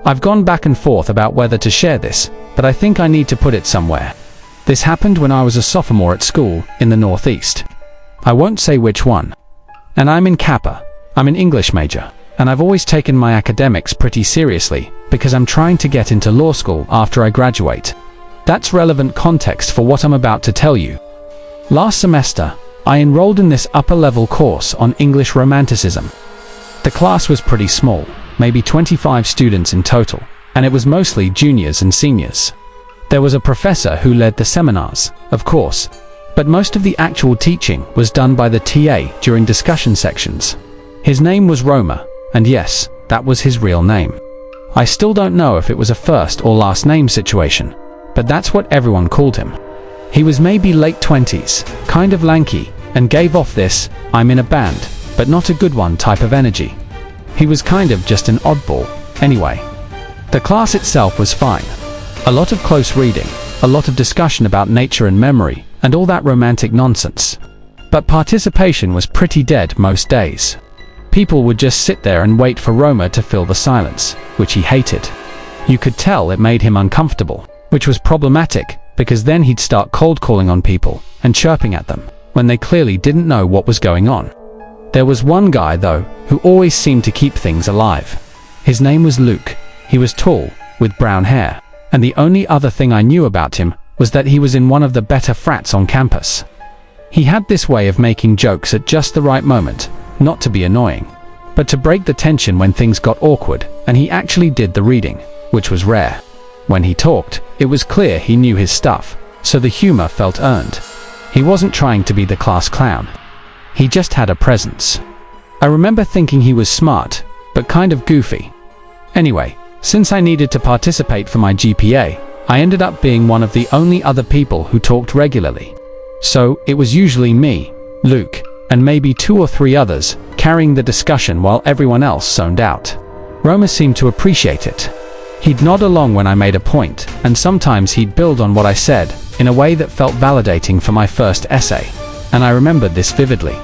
I've gone back and forth about whether to share this, but I think I need to put it somewhere. This happened when I was a sophomore at school in the Northeast. I won't say which one. And I'm in Kappa. I'm an English major, and I've always taken my academics pretty seriously because I'm trying to get into law school after I graduate. That's relevant context for what I'm about to tell you. Last semester, I enrolled in this upper-level course on English Romanticism. The class was pretty small, maybe 25 students in total, and it was mostly juniors and seniors. There was a professor who led the seminars, of course, but most of the actual teaching was done by the TA during discussion sections. His name was Roma, and yes, that was his real name. I still don't know if it was a first or last name situation, but that's what everyone called him. He was maybe late 20s, kind of lanky, and gave off this, I'm in a band, but not a good one type of energy. He was kind of just an oddball, anyway. The class itself was fine. A lot of close reading, a lot of discussion about nature and memory, and all that romantic nonsense. But participation was pretty dead most days. People would just sit there and wait for Roma to fill the silence, which he hated. You could tell it made him uncomfortable, which was problematic, because then he'd start cold calling on people and chirping at them when they clearly didn't know what was going on. There was one guy, though, who always seemed to keep things alive. His name was Luke. He was tall, with brown hair, and the only other thing I knew about him was that he was in one of the better frats on campus. He had this way of making jokes at just the right moment, not to be annoying, but to break the tension when things got awkward, and he actually did the reading, which was rare. When he talked, it was clear he knew his stuff, so the humor felt earned. He wasn't trying to be the class clown. He just had a presence. I remember thinking he was smart, but kind of goofy. Anyway, since I needed to participate for my GPA, I ended up being one of the only other people who talked regularly. So, it was usually me, Luke, and maybe 2 or 3 others, carrying the discussion while everyone else zoned out. Roma seemed to appreciate it. He'd nod along when I made a point, and sometimes he'd build on what I said, in a way that felt validating for my first essay, and I remembered this vividly.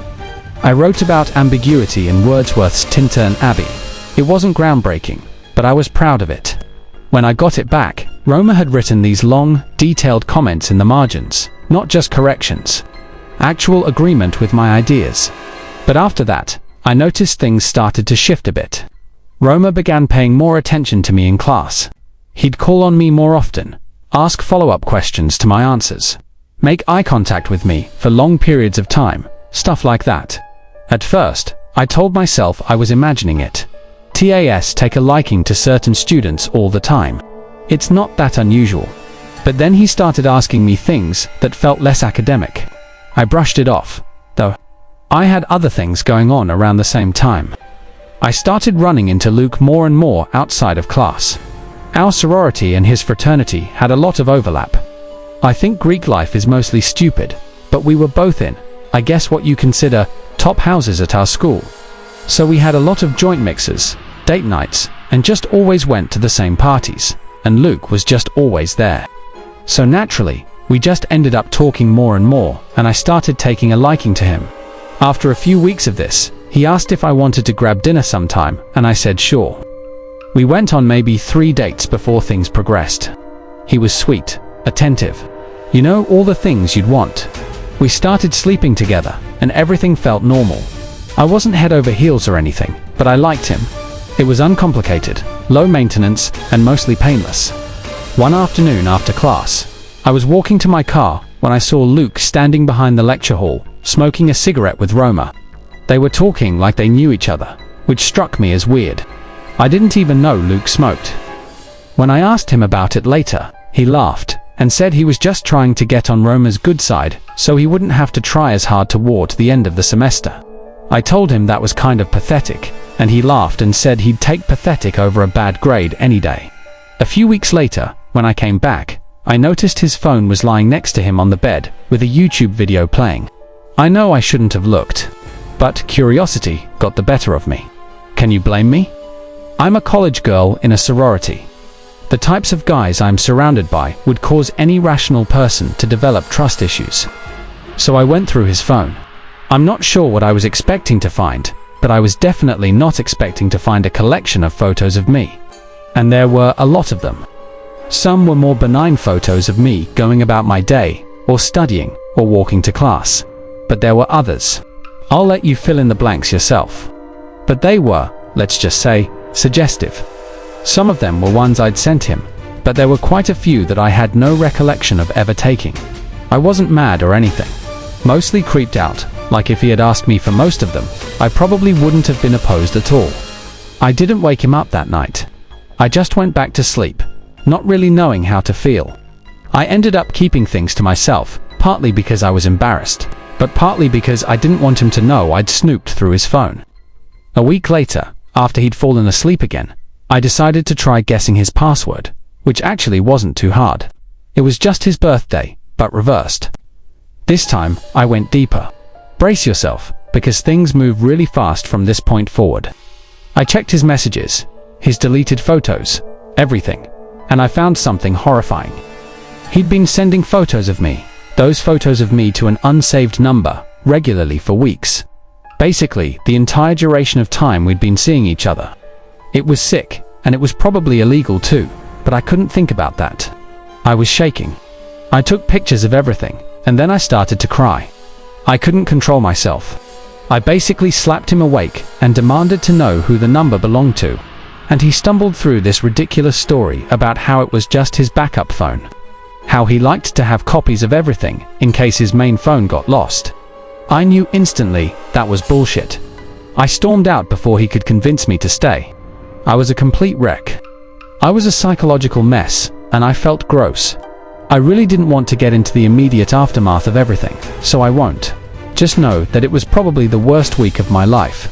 I wrote about ambiguity in Wordsworth's Tintern Abbey. It wasn't groundbreaking, but I was proud of it. When I got it back, Roma had written these long, detailed comments in the margins, not just corrections. Actual agreement with my ideas. But after that, I noticed things started to shift a bit. Roma began paying more attention to me in class. He'd call on me more often, ask follow-up questions to my answers, make eye contact with me for long periods of time, stuff like that. At first, I told myself I was imagining it. TAs take a liking to certain students all the time. It's not that unusual. But then he started asking me things that felt less academic. I brushed it off, though. I had other things going on around the same time. I started running into Luke more and more outside of class. Our sorority and his fraternity had a lot of overlap. I think Greek life is mostly stupid, but we were both in, I guess what you consider, top houses at our school. So we had a lot of joint mixers, date nights, and just always went to the same parties, and Luke was just always there. So naturally, we just ended up talking more and more, and I started taking a liking to him. After a few weeks of this, he asked if I wanted to grab dinner sometime, and I said sure. We went on maybe 3 dates before things progressed. He was sweet, attentive. You know, all the things you'd want. We started sleeping together, and everything felt normal. I wasn't head over heels or anything, but I liked him. It was uncomplicated, low maintenance, and mostly painless. One afternoon after class, I was walking to my car when I saw Luke standing behind the lecture hall, smoking a cigarette with Roma. They were talking like they knew each other, which struck me as weird. I didn't even know Luke smoked. When I asked him about it later, he laughed and said he was just trying to get on Roma's good side so he wouldn't have to try as hard toward the end of the semester. I told him that was kind of pathetic, and he laughed and said he'd take pathetic over a bad grade any day. A few weeks later, when I came back, I noticed his phone was lying next to him on the bed, with a YouTube video playing. I know I shouldn't have looked, but curiosity got the better of me. Can you blame me? I'm a college girl in a sorority. The types of guys I'm surrounded by would cause any rational person to develop trust issues. So I went through his phone. I'm not sure what I was expecting to find, but I was definitely not expecting to find a collection of photos of me. and there were a lot of them. Some were more benign photos of me going about my day, or studying, or walking to class. But there were others. I'll let you fill in the blanks yourself. But they were, let's just say, suggestive. Some of them were ones I'd sent him, but there were quite a few that I had no recollection of ever taking. I wasn't mad or anything. Mostly creeped out, like if he had asked me for most of them, I probably wouldn't have been opposed at all. I didn't wake him up that night. I just went back to sleep, not really knowing how to feel. I ended up keeping things to myself, partly because I was embarrassed, but partly because I didn't want him to know I'd snooped through his phone. A week later, after he'd fallen asleep again, I decided to try guessing his password, which actually wasn't too hard. It was just his birthday, but reversed. This time, I went deeper. Brace yourself, because things move really fast from this point forward. I checked his messages, his deleted photos, everything, and I found something horrifying. He'd been sending photos of me, those photos of me to an unsaved number, regularly for weeks. Basically, the entire duration of time we'd been seeing each other. It was sick, and it was probably illegal too, but I couldn't think about that. I was shaking. I took pictures of everything, and then I started to cry. I couldn't control myself. I basically slapped him awake and demanded to know who the number belonged to. And he stumbled through this ridiculous story about how it was just his backup phone. How he liked to have copies of everything in case his main phone got lost. I knew instantly that was bullshit. I stormed out before he could convince me to stay. I was a complete wreck. I was a psychological mess, and I felt gross. I really didn't want to get into the immediate aftermath of everything, so I won't. Just know that it was probably the worst week of my life.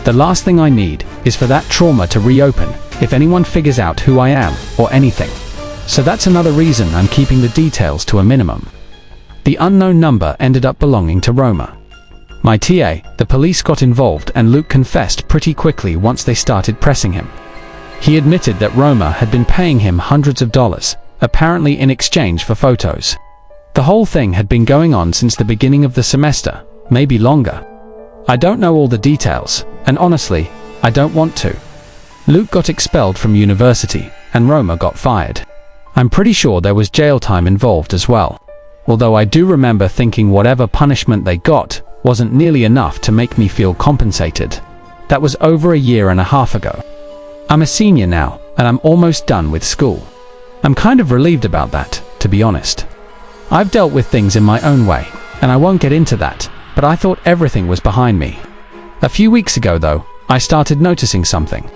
The last thing I need is for that trauma to reopen if anyone figures out who I am or anything. So that's another reason I'm keeping the details to a minimum. The unknown number ended up belonging to Roma. My TA, the police got involved and Luke confessed pretty quickly once they started pressing him. He admitted that Roma had been paying him hundreds of dollars, apparently in exchange for photos. The whole thing had been going on since the beginning of the semester, maybe longer. I don't know all the details, and honestly, I don't want to. Luke got expelled from university, and Roma got fired. I'm pretty sure there was jail time involved as well. Although I do remember thinking whatever punishment they got wasn't nearly enough to make me feel compensated. That was over a year and a half ago. I'm a senior now, and I'm almost done with school. I'm kind of relieved about that, to be honest. I've dealt with things in my own way, and I won't get into that, but I thought everything was behind me. A few weeks ago though, I started noticing something.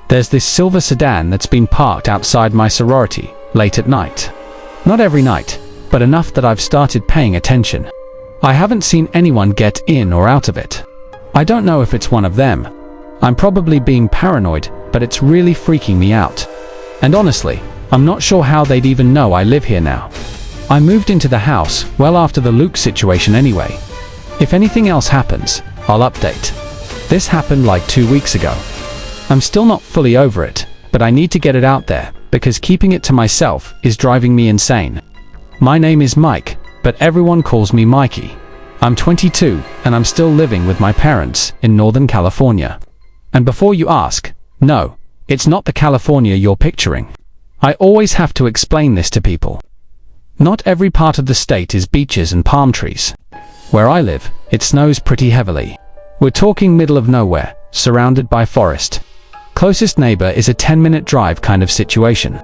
There's this silver sedan that's been parked outside my sorority, late at night. Not every night, but enough that I've started paying attention. I haven't seen anyone get in or out of it. I don't know if it's one of them. I'm probably being paranoid, but it's really freaking me out. And honestly, I'm not sure how they'd even know I live here now. I moved into the house well after the Luke situation anyway. If anything else happens, I'll update. This happened like 2 weeks ago. I'm still not fully over it, but I need to get it out there, because keeping it to myself is driving me insane. My name is Mike, but everyone calls me Mikey. I'm 22, and I'm still living with my parents in Northern California. And before you ask, no, it's not the California you're picturing. I always have to explain this to people. Not every part of the state is beaches and palm trees. Where I live, it snows pretty heavily. We're talking middle of nowhere, surrounded by forest. Closest neighbor is a 10-minute drive kind of situation.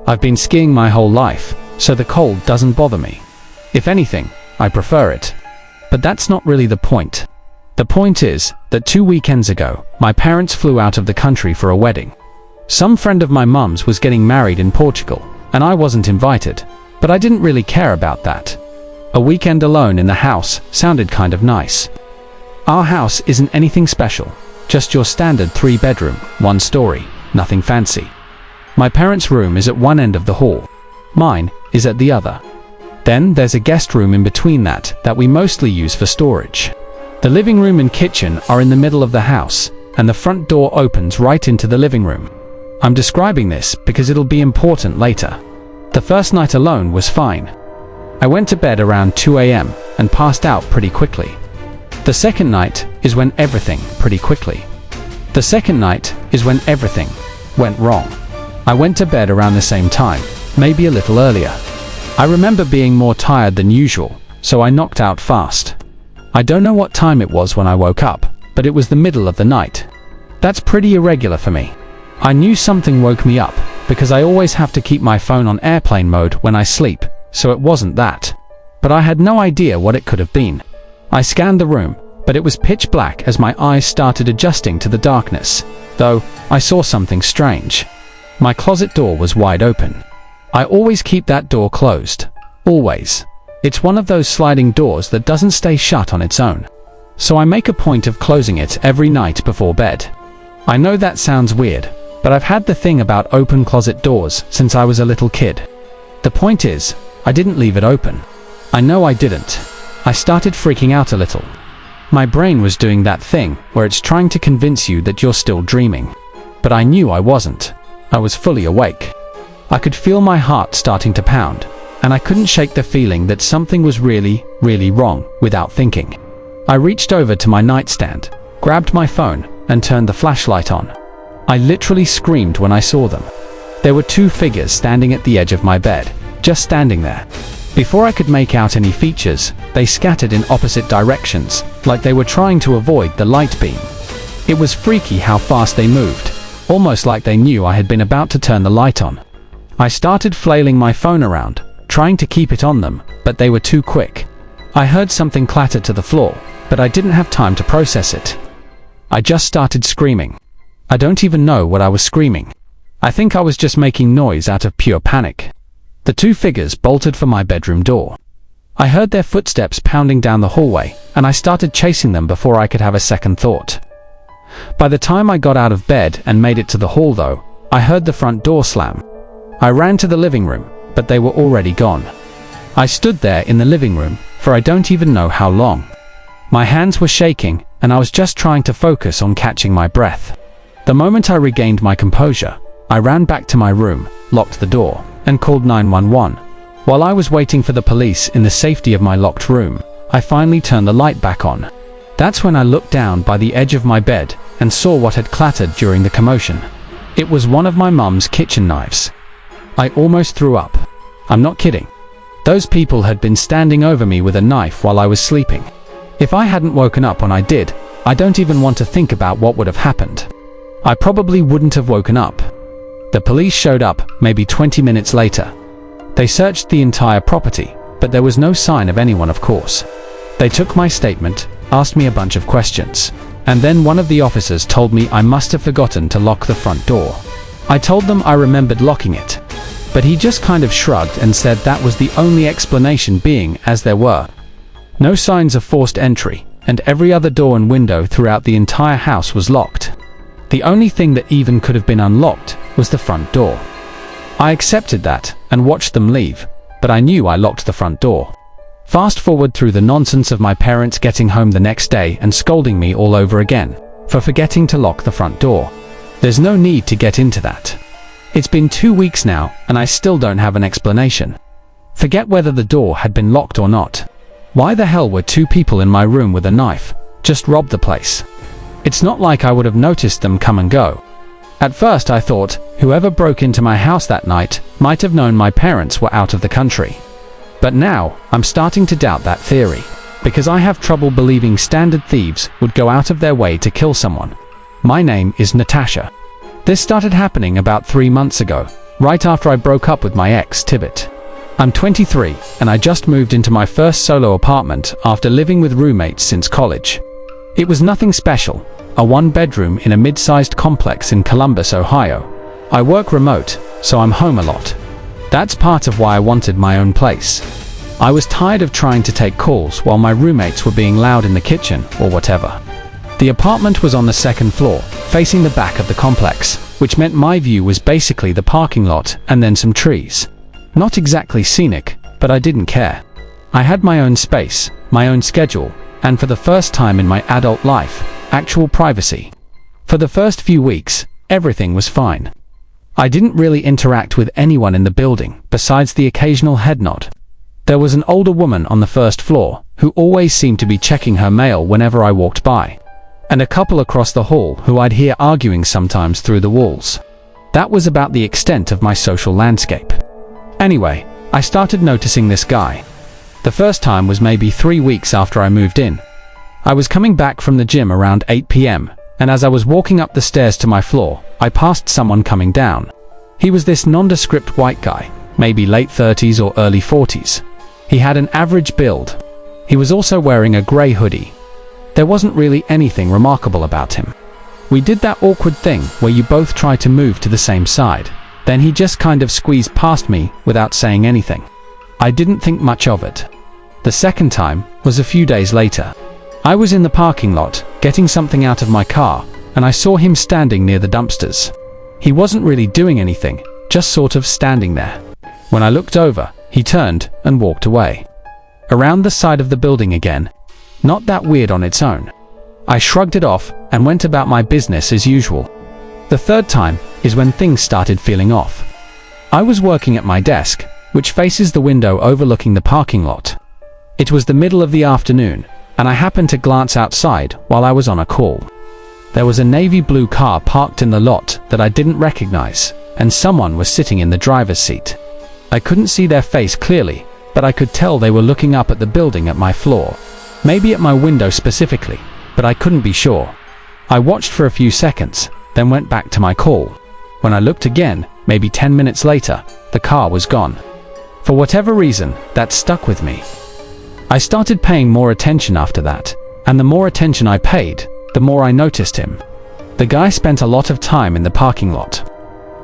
I've been skiing my whole life, so the cold doesn't bother me. If anything, I prefer it. But that's not really the point. The point is that 2 weekends ago, my parents flew out of the country for a wedding. Some friend of my mum's was getting married in Portugal, and I wasn't invited, but I didn't really care about that. A weekend alone in the house sounded kind of nice. Our house isn't anything special, just your standard 3-bedroom, 1-story, nothing fancy. My parents' room is at one end of the hall. Mine is at the other. Then there's a guest room in between that we mostly use for storage. The living room and kitchen are in the middle of the house, and the front door opens right into the living room. I'm describing this because it'll be important later. The first night alone was fine. I went to bed around 2 a.m. and passed out pretty quickly. The second night is when everything went wrong. I went to bed around the same time, maybe a little earlier. I remember being more tired than usual, so I knocked out fast. I don't know what time it was when I woke up, but it was the middle of the night. That's pretty irregular for me. I knew something woke me up, because I always have to keep my phone on airplane mode when I sleep, so it wasn't that. But I had no idea what it could have been. I scanned the room, but it was pitch black as my eyes started adjusting to the darkness, though I saw something strange. My closet door was wide open. I always keep that door closed. Always. It's one of those sliding doors that doesn't stay shut on its own. So I make a point of closing it every night before bed. I know that sounds weird, but I've had the thing about open closet doors since I was a little kid. The point is, I didn't leave it open. I know I didn't. I started freaking out a little. My brain was doing that thing where it's trying to convince you that you're still dreaming. But I knew I wasn't. I was fully awake. I could feel my heart starting to pound, and I couldn't shake the feeling that something was really, really wrong without thinking. I reached over to my nightstand, grabbed my phone, and turned the flashlight on. I literally screamed when I saw them. There were two figures standing at the edge of my bed, just standing there. Before I could make out any features, they scattered in opposite directions, like they were trying to avoid the light beam. It was freaky how fast they moved, almost like they knew I had been about to turn the light on. I started flailing my phone around, trying to keep it on them, but they were too quick. I heard something clatter to the floor, but I didn't have time to process it. I just started screaming. I don't even know what I was screaming. I think I was just making noise out of pure panic. The two figures bolted for my bedroom door. I heard their footsteps pounding down the hallway, and I started chasing them before I could have a second thought. By the time I got out of bed and made it to the hall though, I heard the front door slam. I ran to the living room, but they were already gone. I stood there in the living room for I don't even know how long. My hands were shaking, and I was just trying to focus on catching my breath. The moment I regained my composure, I ran back to my room, locked the door, and called 911. While I was waiting for the police in the safety of my locked room, I finally turned the light back on. That's when I looked down by the edge of my bed and saw what had clattered during the commotion. It was one of my mum's kitchen knives. I almost threw up. I'm not kidding. Those people had been standing over me with a knife while I was sleeping. If I hadn't woken up when I did, I don't even want to think about what would have happened. I probably wouldn't have woken up. The police showed up maybe 20 minutes later. They searched the entire property, but there was no sign of anyone, of course. They took my statement, asked me a bunch of questions, and then one of the officers told me I must have forgotten to lock the front door. I told them I remembered locking it, but he just kind of shrugged and said that was the only explanation, being as there were no signs of forced entry, and every other door and window throughout the entire house was locked. The only thing that even could have been unlocked was the front door. I accepted that and watched them leave, but I knew I locked the front door. Fast forward through the nonsense of my parents getting home the next day and scolding me all over again for forgetting to lock the front door. There's no need to get into that. It's been 2 weeks now and I still don't have an explanation. Forget whether the door had been locked or not. Why the hell were two people in my room with a knife? Just robbed the place. It's not like I would have noticed them come and go. At first I thought whoever broke into my house that night might have known my parents were out of the country. But now I'm starting to doubt that theory, because I have trouble believing standard thieves would go out of their way to kill someone. My name is Natasha. This started happening about 3 months ago, right after I broke up with my ex, Tibbet. I'm 23 and I just moved into my first solo apartment after living with roommates since college. It was nothing special, a 1-bedroom in a mid-sized complex in Columbus, Ohio. I work remote, so I'm home a lot. That's part of why I wanted my own place. I was tired of trying to take calls while my roommates were being loud in the kitchen or whatever. The apartment was on the 2nd floor, facing the back of the complex, which meant my view was basically the parking lot and then some trees. Not exactly scenic, but I didn't care. I had my own space, my own schedule, and for the first time in my adult life, actual privacy. For the first few weeks, everything was fine. I didn't really interact with anyone in the building, besides the occasional head nod. There was an older woman on the 1st floor, who always seemed to be checking her mail whenever I walked by, and a couple across the hall who I'd hear arguing sometimes through the walls. That was about the extent of my social landscape. Anyway, I started noticing this guy. The first time was maybe 3 weeks after I moved in. I was coming back from the gym around 8 p.m., and as I was walking up the stairs to my floor, I passed someone coming down. He was this nondescript white guy, maybe late 30s or early 40s. He had an average build. He was also wearing a grey hoodie. There wasn't really anything remarkable about him. We did that awkward thing where you both try to move to the same side. Then he just kind of squeezed past me without saying anything. I didn't think much of it. The second time was a few days later. I was in the parking lot, getting something out of my car, and I saw him standing near the dumpsters. He wasn't really doing anything, just sort of standing there. When I looked over, he turned and walked away. Around the side of the building again. Not that weird on its own. I shrugged it off and went about my business as usual. The third time is when things started feeling off. I was working at my desk, which faces the window overlooking the parking lot. It was the middle of the afternoon, and I happened to glance outside while I was on a call. There was a navy blue car parked in the lot that I didn't recognize, and someone was sitting in the driver's seat. I couldn't see their face clearly, but I could tell they were looking up at the building at my floor. Maybe at my window specifically, but I couldn't be sure. I watched for a few seconds, then went back to my call. When I looked again, maybe 10 minutes later, the car was gone. For whatever reason, that stuck with me. I started paying more attention after that, and the more attention I paid, the more I noticed him. The guy spent a lot of time in the parking lot.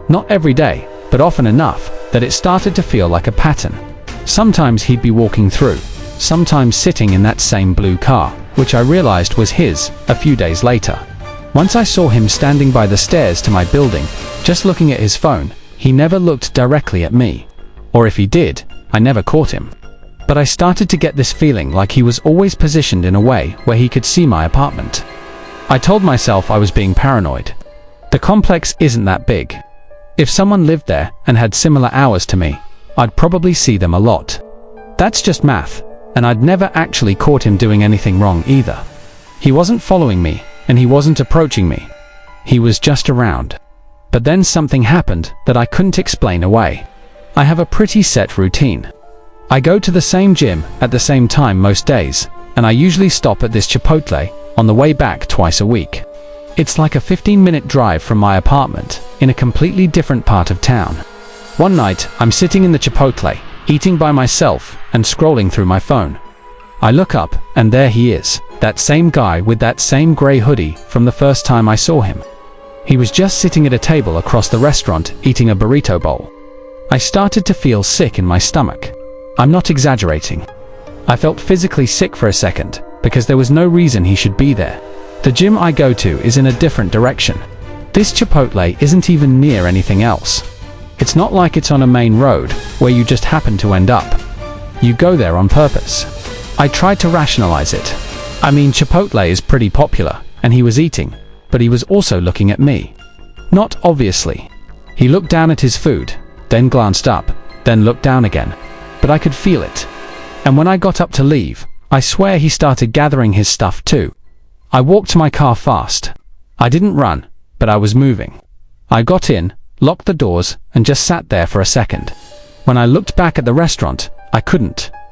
Not every day, but often enough that it started to feel like a pattern. Sometimes he'd be walking through, sometimes sitting in that same blue car, which I realized was his a few days later. Once I saw him standing by the stairs to my building, just looking at his phone. He never looked directly at me. Or if he did, I never caught him. But I started to get this feeling like he was always positioned in a way where he could see my apartment. I told myself I was being paranoid. The complex isn't that big. If someone lived there and had similar hours to me, I'd probably see them a lot. That's just math, and I'd never actually caught him doing anything wrong either. He wasn't following me, and he wasn't approaching me. He was just around. But then something happened that I couldn't explain away. I have a pretty set routine. I go to the same gym at the same time most days, and I usually stop at this Chipotle on the way back twice a week. It's like a 15-minute drive from my apartment in a completely different part of town. One night, I'm sitting in the Chipotle, eating by myself and scrolling through my phone. I look up, and there he is, that same guy with that same grey hoodie from the first time I saw him. He was just sitting at a table across the restaurant eating a burrito bowl. I started to feel sick in my stomach. I'm not exaggerating. I felt physically sick for a second, because there was no reason he should be there. The gym I go to is in a different direction. This Chipotle isn't even near anything else. It's not like it's on a main road, where you just happen to end up. You go there on purpose. I tried to rationalize it. I mean, Chipotle is pretty popular, and he was eating, but he was also looking at me. Not obviously. He looked down at his food, then glanced up, then looked down again. But I could feel it. And when I got up to leave, I swear he started gathering his stuff too. I walked to my car fast. I didn't run, but I was moving. I got in, locked the doors, and just sat there for a second. When I looked back at the restaurant, I couldn't.